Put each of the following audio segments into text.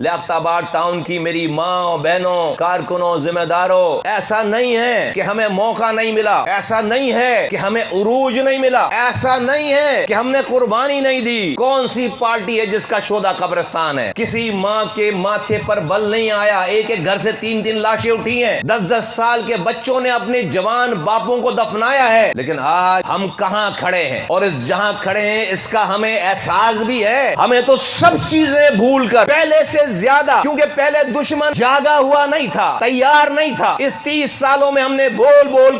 Liaquatabad town की मेरी माँ बहनों कारकुनों जिम्मेदारों, ऐसा नहीं है कि हमें मौका नहीं मिला, ऐसा नहीं है कि हमें उरूज नहीं मिला, ऐसा नहीं है कि हमने कुर्बानी नहीं दी। कौन सी पार्टी है जिसका शोधा कब्रिस्तान है? किसी माँ के माथे पर बल नहीं आया। एक एक घर से 3-3 लाशें उठी हैं। 10-10 साल के बच्चों ने अपने जवान बापों को दफनाया है। लेकिन आज हम कहाँ खड़े हैं, और इस जहाँ खड़े हैं इसका हमें एहसास भी है। हमें तो सब चीजें भूल कर पहले से ज्यादा, क्योंकि पहले दुश्मन जागा हुआ नहीं था, तैयार नहीं था। इस 30 सालों में हमने बोल बोल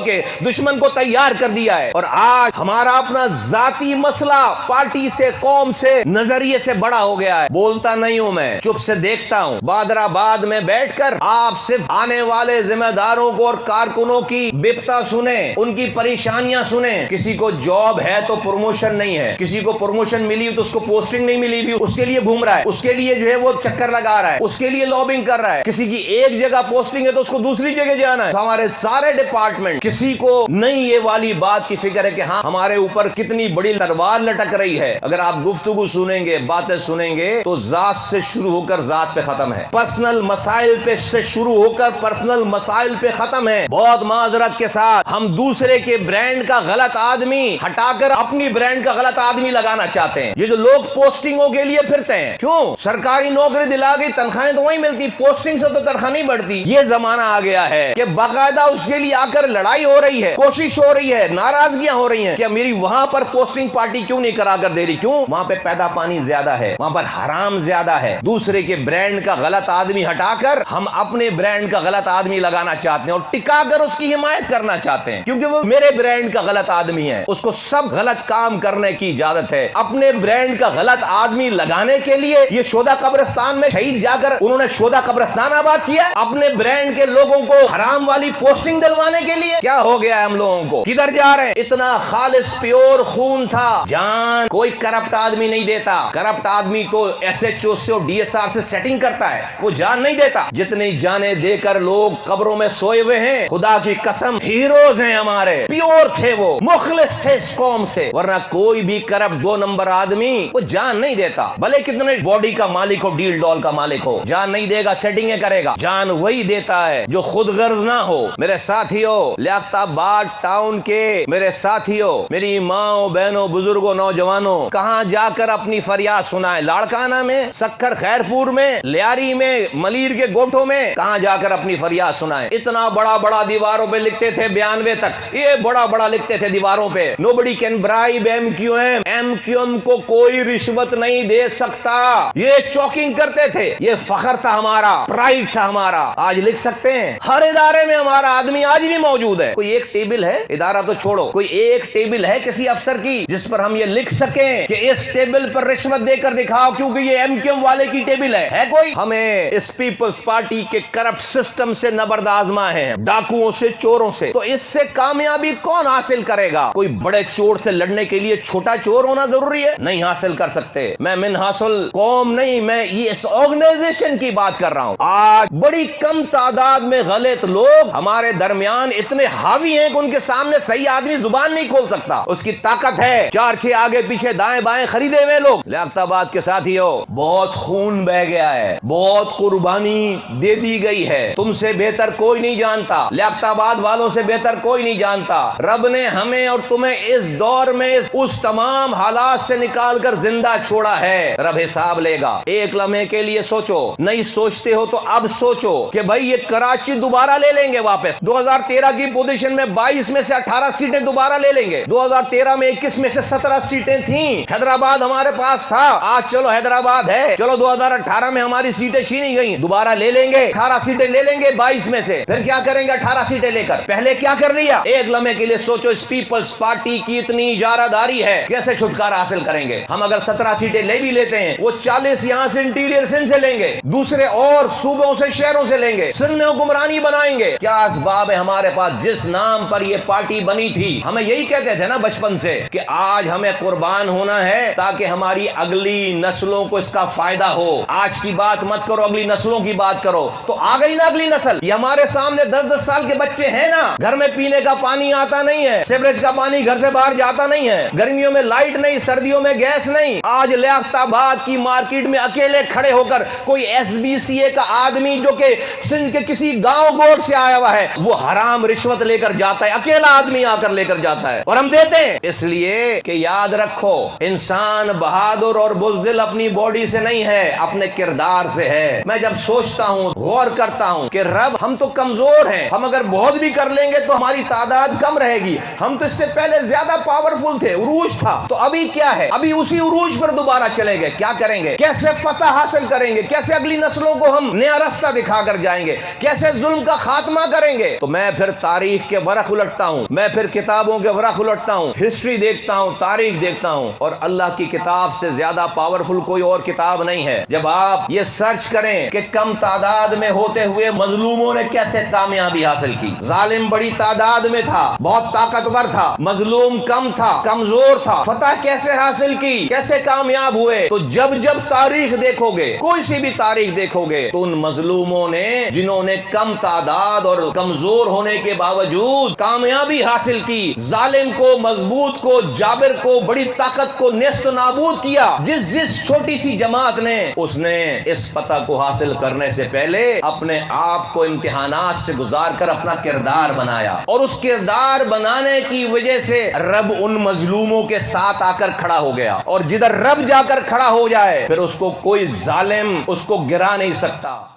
के दुश्मन को तैयार कर दिया है। और आज हमारा अपना जाती मसला पार्टी से, कौम से, नजरिए से बड़ा हो गया है। बोलता नहीं हूं मैं, चुप से देखता हूं। बादराबाद में बैठकर आप सिर्फ आने वाले जिम्मेदारों को और कारकुनों की बिपता सुने, उनकी परेशानियां सुने। किसी को जॉब है तो प्रमोशन नहीं है, किसी को प्रमोशन मिली तो उसको पोस्टिंग नहीं मिली, भी उसके लिए घूम रहा है, उसके लिए जो है वो चक्कर लगा रहा है, उसके लिए लॉबिंग कर रहा है। किसी की एक जगह पोस्टिंग है तो उसको दूसरी जगह जाना है। हमारे सारे डिपार्टमेंट, किसी को नहीं ये वाली बात की फिक्र है कि हाँ हमारे ऊपर कितनी बड़ी तलवार लटक रही है। अगर आप गुफ्तगू सुनेंगे, बातें सुनेंगे तो जात से शुरू होकर जात पे खत्म है, पर्सनल मसाइल पे से शुरू होकर पर्सनल मसाइल पे खत्म है। बहुत माजरत के साथ हम दूसरे के ब्रांड का गलत आदमी हटाकर अपनी ब्रांड का गलत आदमी लगाना चाहते हैं। ये जो लोग पोस्टिंगों के लिए फिरते हैं, क्यों? सरकारी नौकरी दिला गई, तनख्वाहें तो वही मिलती, पोस्टिंग से तो तनख्वाह नहीं बढ़ती। ये जमाना आ गया है कि बाकायदा उसके लिए आकर लड़ाई हो रही है, कोशिश हो रही है, नाराजगियां हो रही हैं कि मेरी वहां पर पोस्टिंग पार्टी क्यों नहीं करा कर दे रही? क्यों? वहां पे पैदा पानी ज्यादा है, वहां पर हराम ज्यादा है। दूसरे के ब्रांड का गलत आदमी हटाकर हम अपने ब्रांड का गलत आदमी लगाना चाहते हैं और टिकाकर उसकी हिमायत करना चाहते हैं, क्योंकि वो मेरे ब्रांड का गलत आदमी है। उसको सब गलत काम करने की इजाजत है। अपने ब्रांड का गलत आदमी लगाने के लिए ये शोधा कब्रिस्तान में शहीद जाकर उन्होंने शोधा कब्रिस्तान आबाद किया। अपने ब्रांड के लोगों को हराम वाली पोस्टिंग दिलवाने के लिए क्या हो गया है हम लोगों को? किधर जा रहे हैं? इतना खालिस प्योर खून था, जान कोई करप्ट आदमी नहीं देता। करप्ट आदमी तो SHO से और DSR से सेटिंग करता है, वो जान नहीं देता। जितनी जाने देकर लोग कब्रों में सोए हुए हैं, खुदा की कसम हीरोज हैं हमारे, प्योर थे वो, मुखलिस थे इस कौम से। वरना कोई भी करप्ट 2 नंबर आदमी वो जान नहीं देता, भले कितने बॉडी का मालिक हो, डील डॉल का मालिक हो, जान नहीं देगा, सेटिंगें करेगा। जान वही देता है जो खुद गर्ज ना हो। मेरे साथियों, लियाकताबाद टाउन के मेरे साथियों, मेरी माँ बहनों बुजुर्गों नौजवानों, कहाँ जाकर अपनी फरियाद सुनाए? लाड़काना में, सक्खर खैरपुर में, लियारी में, मलीर के गोठों में, कहाँ जाकर अपनी फरियाद सुनाए? इतना बड़ा बड़ा दीवारों पे लिखते थे, 92 तक ये बड़ा बड़ा लिखते थे दीवारों पे, नोबडी कैन ब्राइब MQM को कोई रिश्वत नहीं दे सकता। ये चौकिंग करते थे, ये फखर था हमारा, प्राइड था हमारा। आज लिख सकते हैं हर इदारे में हमारा आदमी आज भी मौजूद है। कोई एक टेबल है, इदारा तो छोड़ो, कोई एक टेबल है किसी अफसर की जिस पर हम ये लिख सकें कि इस टेबल पर रिश्वत देकर दिखाओ क्योंकि ये MQM वाले की टेबल है? कोई? हमें इस पीपल्स पार्टी के करप्ट सिस्टम से नबर्द आजमाए हैं, डाकुओं से, चोरों से। तो इससे कामयाबी कौन हासिल करेगा? कोई बड़े चोर से लड़ने के लिए छोटा चोर होना जरूरी है? नहीं हासिल कर सकते। मैं मिनहासल कौम नहीं, मैं ये इस ऑर्गेनाइजेशन की बात कर रहा हूं। आज बड़ी कम तादाद में गलत लोग हमारे दरमियान इतने हावी हैं कि उनके सामने सही आदमी जुबान नहीं खोल सकता। उसकी ताकत है 4-6 आगे पीछे दाएं बाएं खरीदे हुए लोग। लियाकताबाद के साथियों, बहुत खून बह गया है, बहुत कुर्बानी दे दी गई है। तुमसे बेहतर कोई नहीं जानता, लियाकताबाद वालों से बेहतर कोई नहीं जानता। रब ने हमें और तुम्हें इस दौर में उस तमाम हालात से निकाल कर जिंदा छोड़ा है। रब हिसाब लेगा। एक लम्हे के लिए सोचो, नहीं सोचते हो तो अब सोचो कि भाई ये कराची दोबारा ले लेंगे वापस। 2013 की पोजीशन में 22 में से 18 सीटें दोबारा ले लेंगे। 2013 में 21 में से 17 सीटें थीं। हैदराबाद हमारे पास था, आज चलो हैदराबाद है। चलो 2018 में हमारी सीटें छीनी गई, दोबारा ले लेंगे, 18 सीटें ले लेंगे 22 में से। फिर क्या करेंगे 18 सीटें लेकर? पहले क्या कर लिया? एक लम्हे के लिए सोचो, इस पीपल्स पार्टी की इतनी इजारादारी है, कैसे छुटकारा हासिल करेंगे? हम अगर 17 सीटें ले भी लेते हैं, वो 40 यहां से इंटीरियर सिंध से लेंगे, दूसरे और सूबों से, शहरों से लेंगे, सिंध में हुक्मरानी बनाएंगे। क्या असबाब है हमारे पास? जिस नाम पर ये पार्टी बनी थी, हमें यही कहते थे ना बचपन से कि आज हमें कुर्बान होना है ताकि हमारी अगली नस्लों को इसका फायदा हो। आज की बात मत करो, अगली नस्लों की बात करो। तो आ गई ना अगली नस्ल। ये हमारे सामने 10-10 साल के बच्चे हैं ना, घर में पीने का पानी आता नहीं है, सीवरेज का पानी घर से बाहर जाता नहीं है, गर्मियों में लाइट नहीं, सर्दियों में गैस नहीं। आज लियाकताबाद की मार्केट में अकेले खड़े होकर कोई एसबीसीए का आदमी जो कि सिंध के किसी गांव गोड़ से आया हुआ है, वो हराम रिश्वत लेकर जाता है, अकेला आदमी आकर लेकर जाता है और हम देते हैं। इसलिए कि याद रखो, इंसान बहादुर और बुज़दिल अपनी बॉडी से नहीं है, अपने किरदार से है। मैं जब सोचता हूँ, गौर करता हूँ कि रब हम तो कमजोर हैं, हम अगर बहुत भी कर लेंगे तो हमारी तादाद कम रहेगी, हम तो इससे पहले ज्यादा पावरफुल थे, उरूज था, तो अभी क्या है, अभी उसी उरूज पर दोबारा चलेंगे, क्या करेंगे, कैसे फतह हासिल करेंगे, कैसे अगली नस्लों को हम नया रास्ता दिखाकर जाएंगे, कैसे जुल्म का खात्मा करेंगे। तो मैं फिर तारीख के वरख उलटता हूँ, मैं फिर किताबों के वरख उलटता हूँ, हिस्ट्री देखता हूँ, तारीख देखता हूँ, और अल्लाह की किताब से ज्यादा पावरफुल कोई और किताब नहीं है। जब आप ये सर्च करें कि कम तादाद में होते हुए मजलूमों ने कैसे कामयाबी हासिल की, जालिम बड़ी तादाद में था, बहुत ताकतवर था, मजलूम कम था, कमजोर था, फतह कैसे हासिल की, कैसे कामयाब हुए, तो जब जब तारीख देखोगे, कोई सी भी तारीख देखोगे, तो उन मजलूमों ने, जिन्होंने कम तादाद और कमजोर होने के बावजूद कामयाबी हासिल की, जालिम को, मजबूत को, जाबिर को, बड़ी ताकत को नेस्त नाबूद किया, जिस छोटी सी जमात ने, उसने इस फतह को हासिल करने से पहले अपने आप को इम्तिहानात से गुजार कर अपना किरदार बनाया, और उस किरदार बनाने की वजह से रब उन मजलूमों के साथ आकर खड़ा हो गया, और जिधर रब जाकर खड़ा हो जाए फिर उसको कोई जालिम उसको गिरा नहीं सकता।